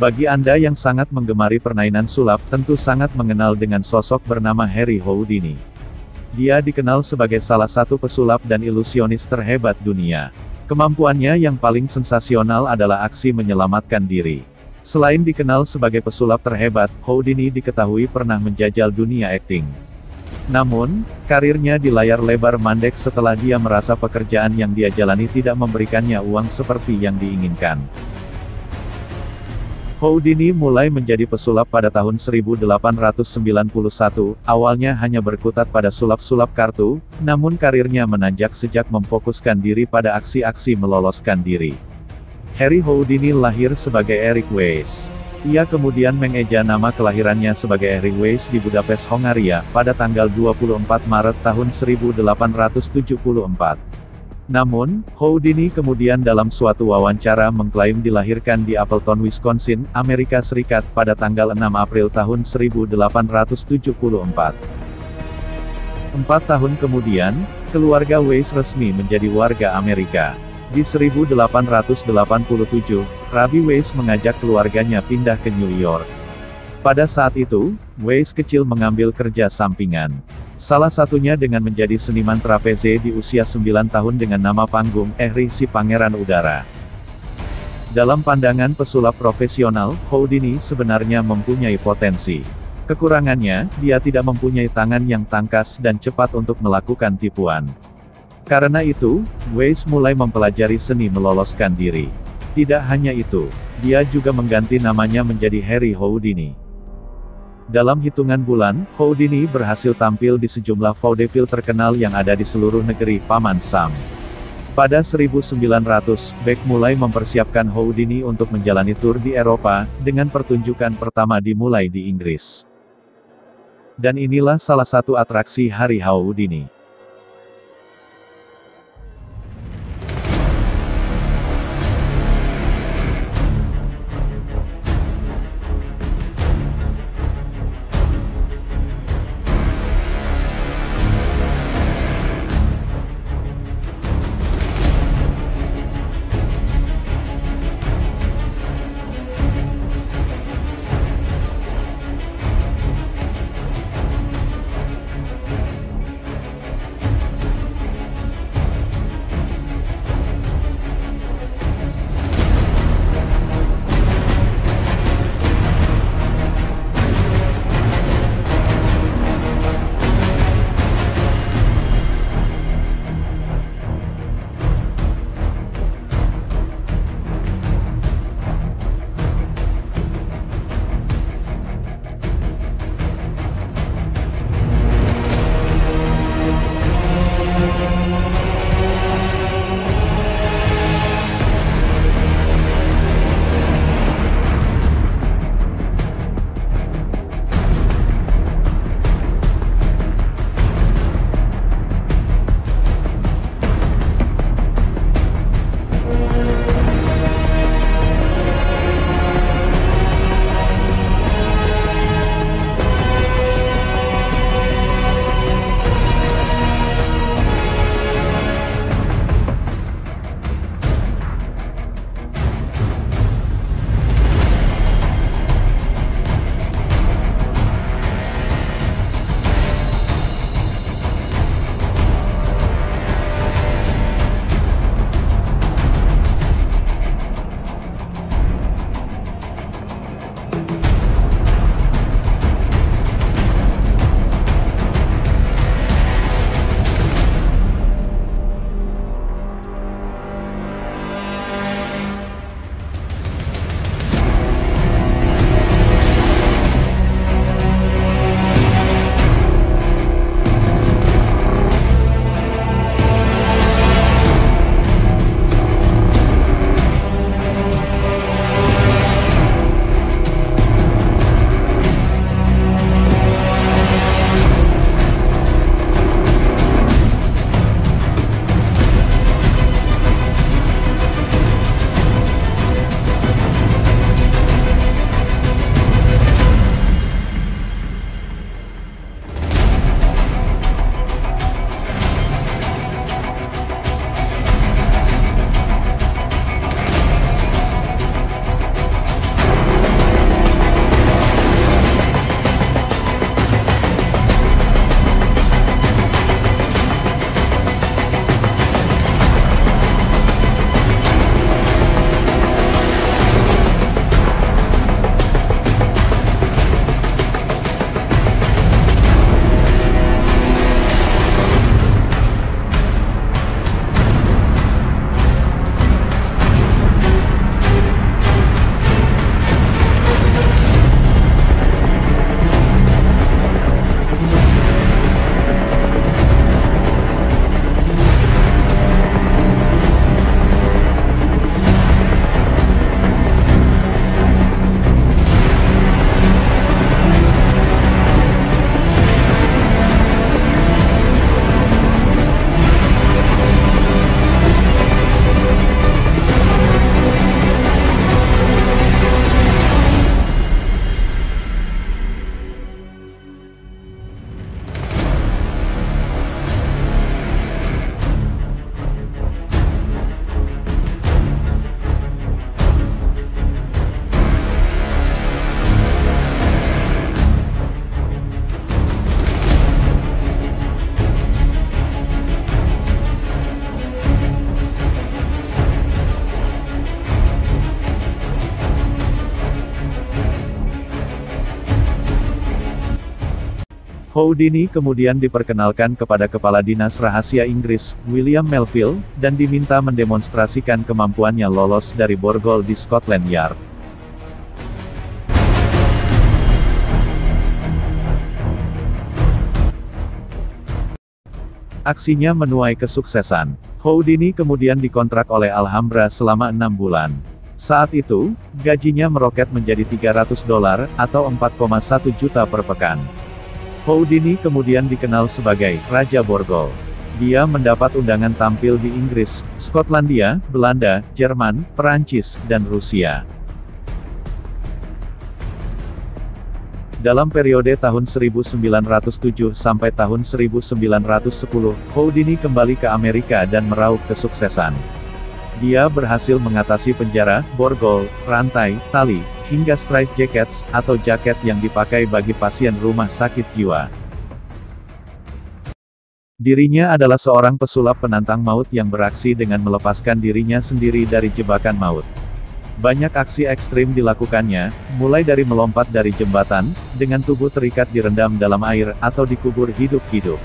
Bagi Anda yang sangat menggemari permainan sulap, tentu sangat mengenal dengan sosok bernama Harry Houdini. Dia dikenal sebagai salah satu pesulap dan ilusionis terhebat dunia. Kemampuannya yang paling sensasional adalah aksi menyelamatkan diri. Selain dikenal sebagai pesulap terhebat, Houdini diketahui pernah menjajal dunia akting. Namun, karirnya di layar lebar mandek setelah dia merasa pekerjaan yang dia jalani tidak memberikannya uang seperti yang diinginkan. Houdini mulai menjadi pesulap pada tahun 1891, awalnya hanya berkutat pada sulap-sulap kartu, namun karirnya menanjak sejak memfokuskan diri pada aksi-aksi meloloskan diri. Harry Houdini lahir sebagai Eric Weiss. Ia kemudian mengeja nama kelahirannya sebagai Harry Weiss di Budapest, Hongaria, pada tanggal 24 Maret tahun 1874. Namun, Houdini kemudian dalam suatu wawancara mengklaim dilahirkan di Appleton, Wisconsin, Amerika Serikat, pada tanggal 6 April tahun 1874. 4 tahun kemudian, keluarga Weiss resmi menjadi warga Amerika. Di 1887, Rabbi Weiss mengajak keluarganya pindah ke New York. Pada saat itu, Weiss kecil mengambil kerja sampingan. Salah satunya dengan menjadi seniman trapeze di usia 9 tahun dengan nama panggung, Harry si Pangeran Udara. Dalam pandangan pesulap profesional, Houdini sebenarnya mempunyai potensi. Kekurangannya, dia tidak mempunyai tangan yang tangkas dan cepat untuk melakukan tipuan. Karena itu, Weiss mulai mempelajari seni meloloskan diri. Tidak hanya itu, dia juga mengganti namanya menjadi Harry Houdini. Dalam hitungan bulan, Houdini berhasil tampil di sejumlah vaudeville terkenal yang ada di seluruh negeri Paman Sam. Pada 1900, Beck mulai mempersiapkan Houdini untuk menjalani tur di Eropa, dengan pertunjukan pertama dimulai di Inggris. Dan inilah salah satu atraksi Harry Houdini. Houdini kemudian diperkenalkan kepada Kepala Dinas Rahasia Inggris, William Melville, dan diminta mendemonstrasikan kemampuannya lolos dari borgol di Scotland Yard. Aksinya menuai kesuksesan. Houdini kemudian dikontrak oleh Alhambra selama 6 bulan. Saat itu, gajinya meroket menjadi $300 atau 4,1 juta per pekan. Houdini kemudian dikenal sebagai Raja Borgol. Dia mendapat undangan tampil di Inggris, Skotlandia, Belanda, Jerman, Perancis, dan Rusia. Dalam periode tahun 1907 sampai tahun 1910, Houdini kembali ke Amerika dan meraup kesuksesan. Dia berhasil mengatasi penjara, borgol, rantai, tali, hingga straight jackets, atau jaket yang dipakai bagi pasien rumah sakit jiwa. Dirinya adalah seorang pesulap penantang maut yang beraksi dengan melepaskan dirinya sendiri dari jebakan maut. Banyak aksi ekstrim dilakukannya, mulai dari melompat dari jembatan, dengan tubuh terikat direndam dalam air, atau dikubur hidup-hidup.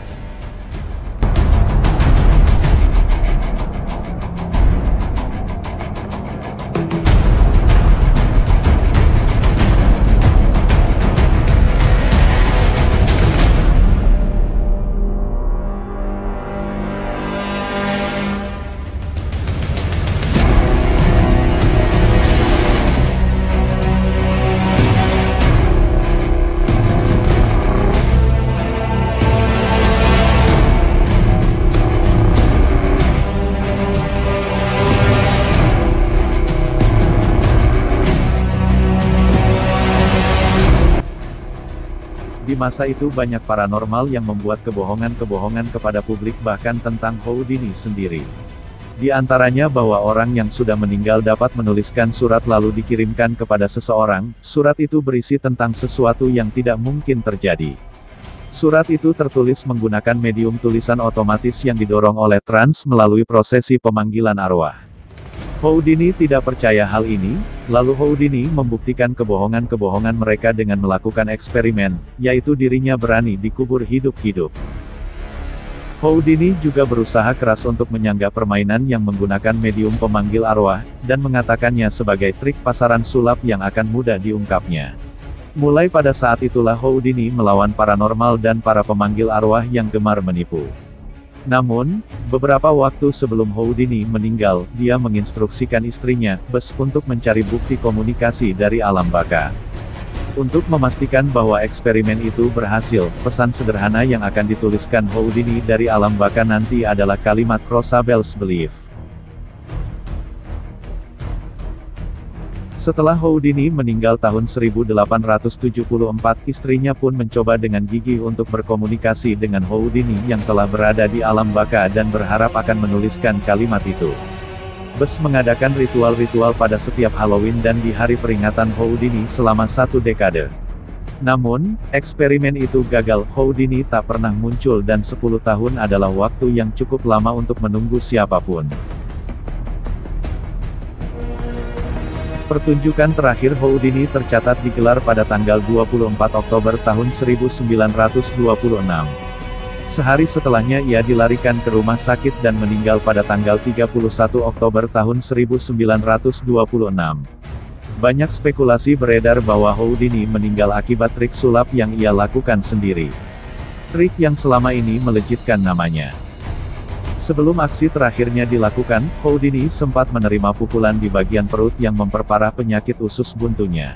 Di masa itu banyak paranormal yang membuat kebohongan-kebohongan kepada publik bahkan tentang Houdini sendiri. Di antaranya bahwa orang yang sudah meninggal dapat menuliskan surat lalu dikirimkan kepada seseorang, surat itu berisi tentang sesuatu yang tidak mungkin terjadi. Surat itu tertulis menggunakan medium tulisan otomatis yang didorong oleh trans melalui prosesi pemanggilan arwah. Houdini tidak percaya hal ini, lalu Houdini membuktikan kebohongan-kebohongan mereka dengan melakukan eksperimen, yaitu dirinya berani dikubur hidup-hidup. Houdini juga berusaha keras untuk menyanggah permainan yang menggunakan medium pemanggil arwah, dan mengatakannya sebagai trik pasaran sulap yang akan mudah diungkapnya. Mulai pada saat itulah Houdini melawan paranormal dan para pemanggil arwah yang gemar menipu. Namun, beberapa waktu sebelum Houdini meninggal, dia menginstruksikan istrinya, Bess, untuk mencari bukti komunikasi dari alam baka. Untuk memastikan bahwa eksperimen itu berhasil, pesan sederhana yang akan dituliskan Houdini dari alam baka nanti adalah kalimat Rosabel's Belief. Setelah Houdini meninggal tahun 1874, istrinya pun mencoba dengan gigih untuk berkomunikasi dengan Houdini yang telah berada di alam baka dan berharap akan menuliskan kalimat itu. Bess mengadakan ritual-ritual pada setiap Halloween dan di hari peringatan Houdini selama 1 dekade. Namun, eksperimen itu gagal, Houdini tak pernah muncul dan 10 tahun adalah waktu yang cukup lama untuk menunggu siapapun. Pertunjukan terakhir Houdini tercatat digelar pada tanggal 24 Oktober tahun 1926. Sehari setelahnya ia dilarikan ke rumah sakit dan meninggal pada tanggal 31 Oktober tahun 1926. Banyak spekulasi beredar bahwa Houdini meninggal akibat trik sulap yang ia lakukan sendiri. Trik yang selama ini melejitkan namanya. Sebelum aksi terakhirnya dilakukan, Houdini sempat menerima pukulan di bagian perut yang memperparah penyakit usus buntunya.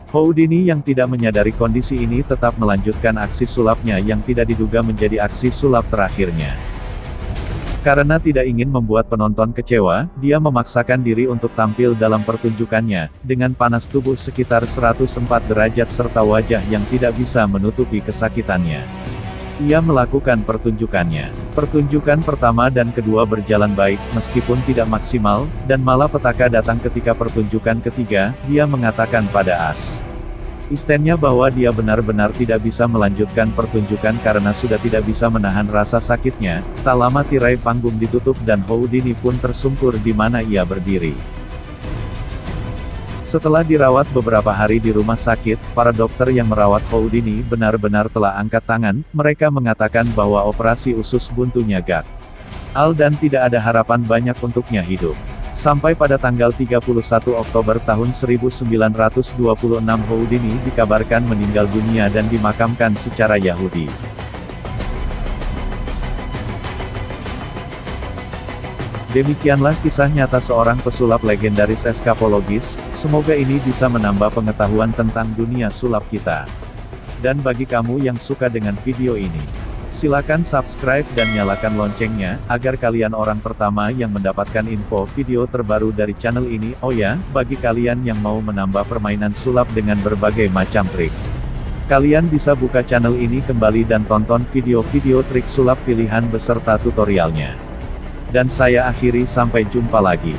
Houdini yang tidak menyadari kondisi ini tetap melanjutkan aksi sulapnya yang tidak diduga menjadi aksi sulap terakhirnya. Karena tidak ingin membuat penonton kecewa, dia memaksakan diri untuk tampil dalam pertunjukannya, dengan panas tubuh sekitar 104 derajat serta wajah yang tidak bisa menutupi kesakitannya. Ia melakukan pertunjukannya. Pertunjukan pertama dan kedua berjalan baik, meskipun tidak maksimal, dan malapetaka datang ketika pertunjukan ketiga, dia mengatakan pada asistennya bahwa dia benar-benar tidak bisa melanjutkan pertunjukan karena sudah tidak bisa menahan rasa sakitnya. Tak lama tirai panggung ditutup dan Houdini pun tersungkur di mana ia berdiri. Setelah dirawat beberapa hari di rumah sakit, para dokter yang merawat Houdini benar-benar telah angkat tangan. Mereka mengatakan bahwa operasi usus buntunya gagal dan tidak ada harapan banyak untuknya hidup. Sampai pada tanggal 31 Oktober tahun 1926 Houdini dikabarkan meninggal dunia dan dimakamkan secara Yahudi. Demikianlah kisah nyata seorang pesulap legendaris eskapologis. Semoga ini bisa menambah pengetahuan tentang dunia sulap kita. Dan bagi kamu yang suka dengan video ini, silakan subscribe dan nyalakan loncengnya, agar kalian orang pertama yang mendapatkan info video terbaru dari channel ini. Oh ya, bagi kalian yang mau menambah permainan sulap dengan berbagai macam trik, kalian bisa buka channel ini kembali dan tonton video-video trik sulap pilihan beserta tutorialnya. Dan saya akhiri, sampai jumpa lagi.